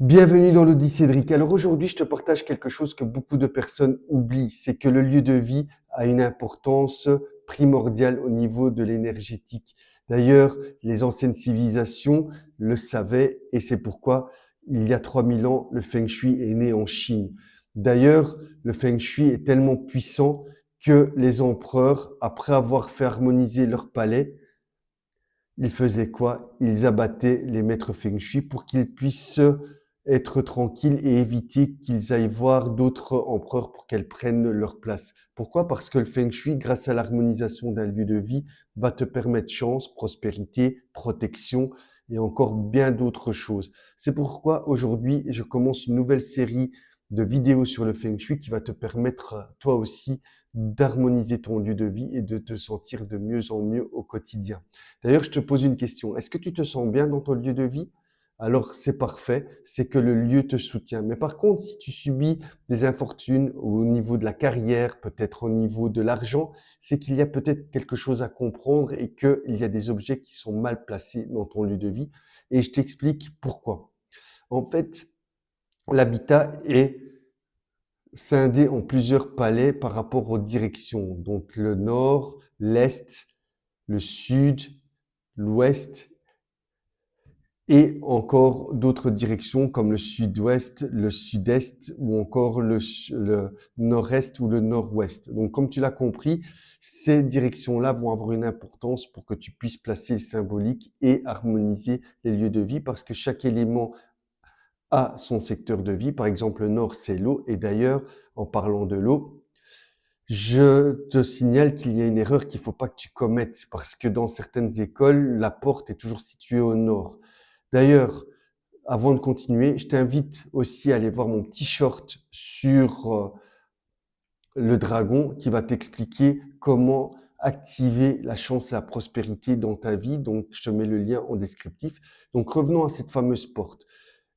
Bienvenue dans l'Audi Cédric. Alors aujourd'hui, je te partage quelque chose que beaucoup de personnes oublient, c'est que le lieu de vie a une importance primordiale au niveau de l'énergétique. D'ailleurs, les anciennes civilisations le savaient et c'est pourquoi il y a 3000 ans, le Feng Shui est né en Chine. D'ailleurs, le Feng Shui est tellement puissant que les empereurs, après avoir fait harmoniser leur palais, ils faisaient quoi? Ils abattaient les maîtres Feng Shui pour qu'ils puissent être tranquilles et éviter qu'ils aillent voir d'autres empereurs pour qu'elles prennent leur place. Pourquoi? Parce que le Feng Shui, grâce à l'harmonisation d'un lieu de vie, va te permettre chance, prospérité, protection et encore bien d'autres choses. C'est pourquoi aujourd'hui, je commence une nouvelle série de vidéos sur le Feng Shui qui va te permettre, toi aussi, d'harmoniser ton lieu de vie et de te sentir de mieux en mieux au quotidien. D'ailleurs, je te pose une question. Est-ce que tu te sens bien dans ton lieu de vie? Alors, c'est parfait, c'est que le lieu te soutient. Mais par contre, si tu subis des infortunes au niveau de la carrière, peut-être au niveau de l'argent, c'est qu'il y a peut-être quelque chose à comprendre et qu'il y a des objets qui sont mal placés dans ton lieu de vie. Et je t'explique pourquoi. En fait, l'habitat est scindé en plusieurs palais par rapport aux directions. Donc, le nord, l'est, le sud, l'ouest et encore d'autres directions comme le sud-ouest, le sud-est ou encore le nord-est ou le nord-ouest. Donc, comme tu l'as compris, ces directions-là vont avoir une importance pour que tu puisses placer le symbolique et harmoniser les lieux de vie parce que chaque élément a son secteur de vie. Par exemple, le nord, c'est l'eau. Et d'ailleurs, en parlant de l'eau, je te signale qu'il y a une erreur qu'il ne faut pas que tu commettes parce que dans certaines écoles, la porte est toujours située au nord. D'ailleurs, avant de continuer, je t'invite aussi à aller voir mon petit short sur le dragon qui va t'expliquer comment activer la chance et la prospérité dans ta vie. Donc, je te mets le lien en descriptif. Donc, revenons à cette fameuse porte.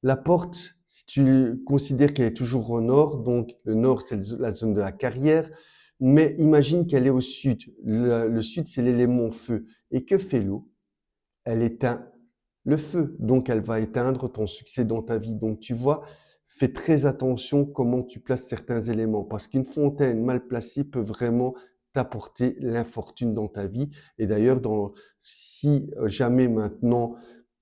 La porte, si tu considères qu'elle est toujours au nord, donc le nord, c'est la zone de la carrière, mais imagine qu'elle est au sud. Le sud, c'est l'élément feu. Et que fait l'eau? Elle éteint le feu, donc elle va éteindre ton succès dans ta vie. Donc tu vois, fais très attention comment tu places certains éléments, parce qu'une fontaine mal placée peut vraiment t'apporter l'infortune dans ta vie. Et d'ailleurs, si jamais maintenant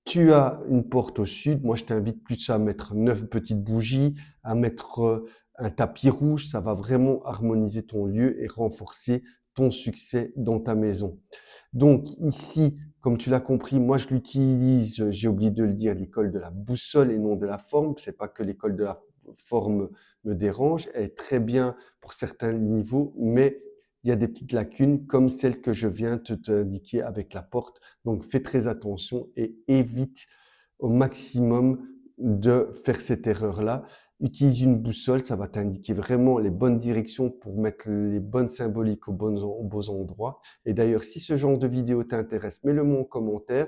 tu as une porte au sud, moi je t'invite plus à mettre 9 petites bougies, à mettre un tapis rouge, ça va vraiment harmoniser ton lieu et renforcer ton succès dans ta maison. Donc ici, comme tu l'as compris, moi je l'utilise, j'ai oublié de le dire, l'école de la boussole et non de la forme. C'est pas que l'école de la forme me dérange, elle est très bien pour certains niveaux, mais il y a des petites lacunes comme celle que je viens de t'indiquer avec la porte. Donc fais très attention et évite au maximum de faire cette erreur-là. Utilise une boussole, ça va t'indiquer vraiment les bonnes directions pour mettre les bonnes symboliques aux beaux endroits. Et d'ailleurs, si ce genre de vidéo t'intéresse, mets-le-moi en commentaire.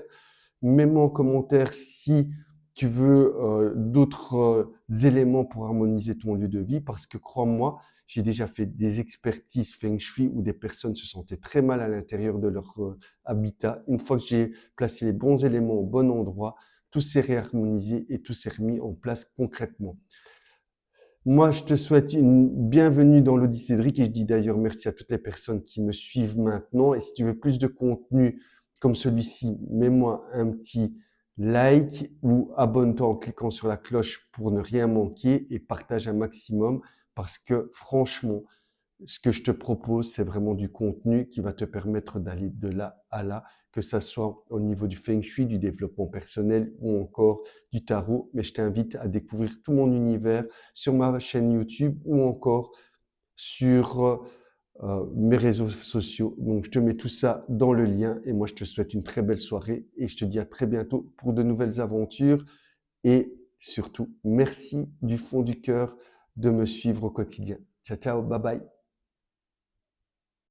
Mets-moi en commentaire si tu veux d'autres éléments pour harmoniser ton lieu de vie, parce que crois-moi, j'ai déjà fait des expertises Feng Shui où des personnes se sentaient très mal à l'intérieur de leur habitat. Une fois que j'ai placé les bons éléments au bon endroit, tout s'est réharmonisé et tout s'est remis en place concrètement. Moi, je te souhaite une bienvenue dans l'Audi Cédric et je dis d'ailleurs merci à toutes les personnes qui me suivent maintenant. Et si tu veux plus de contenu comme celui-ci, mets-moi un petit like ou abonne-toi en cliquant sur la cloche pour ne rien manquer et partage un maximum parce que franchement, ce que je te propose, c'est vraiment du contenu qui va te permettre d'aller de là à là, que ça soit au niveau du Feng Shui, du développement personnel ou encore du tarot. Mais je t'invite à découvrir tout mon univers sur ma chaîne YouTube ou encore sur mes réseaux sociaux. Donc, je te mets tout ça dans le lien et moi, je te souhaite une très belle soirée et je te dis à très bientôt pour de nouvelles aventures et surtout, merci du fond du cœur de me suivre au quotidien. Ciao, ciao, bye bye.